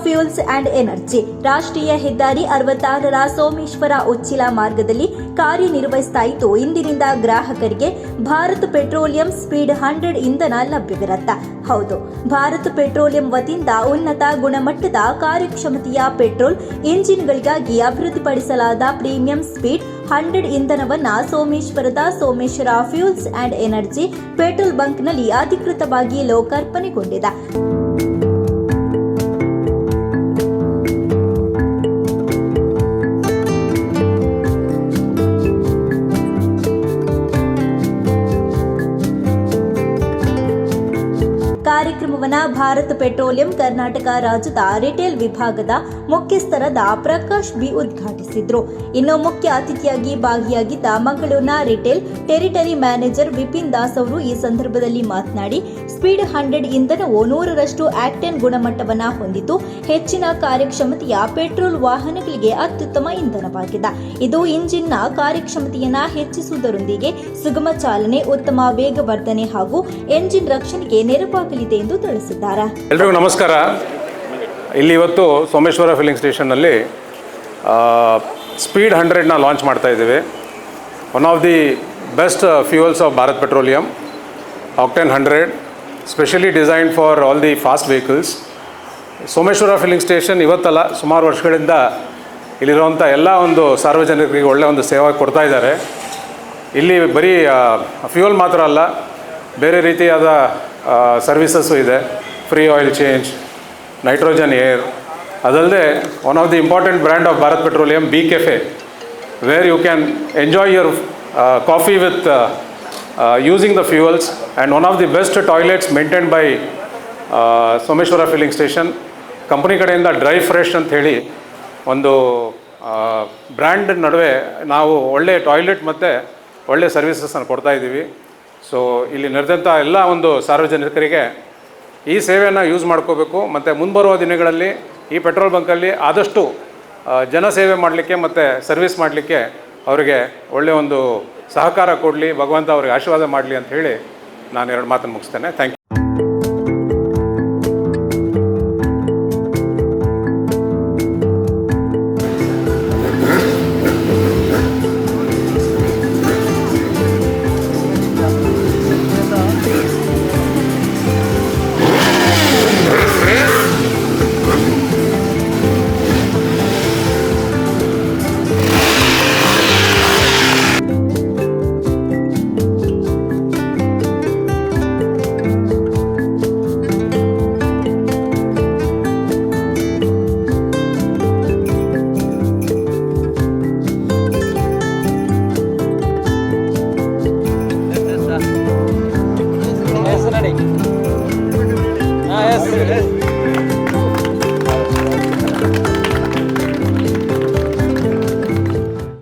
Fuels and energy ರಾಷ್ಟ್ರೀಯ ಹೆದ್ದಾರಿ 66ರ ಸೋಮೇಶ್ವರ ಉಚ್ಚಿಲ ಮಾರ್ಗದಲ್ಲಿ ಕಾರ್ಯನಿರ್ವಹಿಸ್ತಾ ಇದ್ದು, ಇಂದಿನಿಂದ ಗ್ರಾಹಕರಿಗೆ ಭಾರತ್ ಪೆಟ್ರೋಲಿಯಂ ಸ್ಪೀಡ್ 100 ಇಂಧನ ಲಭ್ಯವಿರುತ್ತೆ. ಹೌದು, ಭಾರತ್ ಪೆಟ್ರೋಲಿಯಂ ವತಿಯಿಂದ ಉನ್ನತ ಗುಣಮಟ್ಟದ ಕಾರ್ಯಕ್ಷಮತೆಯ ಪೆಟ್ರೋಲ್ ಇಂಜಿನ್ಗಳಿಗಾಗಿ ಅಭಿವೃದ್ಧಿಪಡಿಸಲಾದ ಪ್ರೀಮಿಯಂ ಸ್ಪೀಡ್ 100 ಇಂಧನವನ್ನು ಸೋಮೇಶ್ವರದ Someshwara fuels and energy petrol ಬಂಕ್ನಲ್ಲಿ ಅಧಿಕೃತವಾಗಿ ಲೋಕಾರ್ಪಣೆಗೊಂಡಿದೆ. ಕಾರ್ಯಕ್ರಮವನ್ನು ಭಾರತ್ ಪೆಟ್ರೋಲಿಯಂ ಕರ್ನಾಟಕ ರಾಜ್ಯದ ರಿಟೇಲ್ ವಿಭಾಗದ ಮುಖ್ಯಸ್ಥರಾದ ಪ್ರಕಾಶ್ ಬಿ ಉದ್ಘಾಟಿಸಿದ್ರು. ಇನ್ನು ಮುಖ್ಯ ಅತಿಥಿಯಾಗಿ ಭಾಗಿಯಾಗಿದ್ದ ಮಂಗಳೂರಿನ retail territory manager Vipin Das ಅವರು ಈ ಸಂದರ್ಭದಲ್ಲಿ ಮಾತನಾಡಿ, ಸ್ಪೀಡ್ 100 ಇಂಧನವು 100ರಷ್ಟು ಆಕ್ಟೇನ್ ಗುಣಮಟ್ಟವನ್ನು ಹೊಂದಿದ್ದು, ಹೆಚ್ಚಿನ ಕಾರ್ಯಕ್ಷಮತೆಯ ಪೆಟ್ರೋಲ್ ವಾಹನಗಳಿಗೆ ಅತ್ಯುತ್ತಮ ಇಂಧನವಾಗಿದೆ. ಇದು ಇಂಜಿನ್ನ ಕಾರ್ಯಕ್ಷಮತೆಯನ್ನು ಹೆಚ್ಚಿಸುವುದರೊಂದಿಗೆ ಸುಗಮ ಚಾಲನೆ, ಉತ್ತಮ ವೇಗವರ್ಧನೆ ಹಾಗೂ ಎಂಜಿನ್ ರಕ್ಷಣೆಗೆ ನೆರವಾಗಲಿದೆ ಎಂದು ತಿಳಿಸಿದ್ದಾರೆ. ಎಲ್ಲರಿಗೂ ನಮಸ್ಕಾರ. ಇಲ್ಲಿ ಇವತ್ತು ಸೋಮೇಶ್ವರ ಫಿಲ್ಲಿಂಗ್ ಸ್ಟೇಷನ್ನಲ್ಲಿ ಸ್ಪೀಡ್ 100ನ ಲಾಂಚ್ ಮಾಡ್ತಾ ಇದ್ದೀವಿ. One of the best fuels of Bharat petroleum, octane 100, specially designed for all the fast vehicles. Someshwara filling station ಇವತ್ತಲ್ಲ, ಸುಮಾರು ವರ್ಷಗಳಿಂದ ಇಲ್ಲಿರುವಂಥ ಎಲ್ಲ ಒಂದು ಸಾರ್ವಜನಿಕರಿಗೆ ಒಳ್ಳೆಯ ಒಂದು ಸೇವೆ ಕೊಡ್ತಾ ಇದ್ದಾರೆ. ಇಲ್ಲಿ ಬರೀ ಫ್ಯೂಯಲ್ ಮಾತ್ರ ಅಲ್ಲ, ಬೇರೆ ರೀತಿಯಾದ ಸರ್ವಿಸಸ್ಸು ಇದೆ. Free oil change, nitrogen air, ಅದಲ್ಲದೆ one of the important brand of Bharat petroleum, B cafe, where you can enjoy your coffee with using the fuels, and one of the best toilets maintained by Someshwara filling station company ಕಡೆಯಿಂದ dry fresh ಅಂತ ಹೇಳಿ ಒಂದು brand ನಡುವೆ ನಾವು ಒಳ್ಳೆ toilet ಮತ್ತು ಒಳ್ಳೆ ಸರ್ವಿಸಸ್ಸನ್ನು ಕೊಡ್ತಾ ಇದ್ದೀವಿ. ಸೊ ಇಲ್ಲಿ ನಡೆದಂಥ ಎಲ್ಲ ಒಂದು ಸಾರ್ವಜನಿಕರಿಗೆ ಈ ಸೇವೆಯನ್ನು ಯೂಸ್ ಮಾಡ್ಕೋಬೇಕು. ಮತ್ತು ಮುಂಬರುವ ದಿನಗಳಲ್ಲಿ ಈ ಪೆಟ್ರೋಲ್ ಬಂಕಲ್ಲಿ ಆದಷ್ಟು ಜನಸೇವೆ ಮಾಡಲಿಕ್ಕೆ ಮತ್ತು ಸರ್ವಿಸ್ ಮಾಡಲಿಕ್ಕೆ ಅವರಿಗೆ ಒಳ್ಳೆಯ ಒಂದು ಸಹಕಾರ ಕೊಡಲಿ, ಭಗವಂತ ಅವರಿಗೆ ಆಶೀರ್ವಾದ ಮಾಡಲಿ ಅಂತ ಹೇಳಿ ನಾನು 2 ಮಾತನ್ನು ಮುಗಿಸ್ತೇನೆ. Thank you. Yes.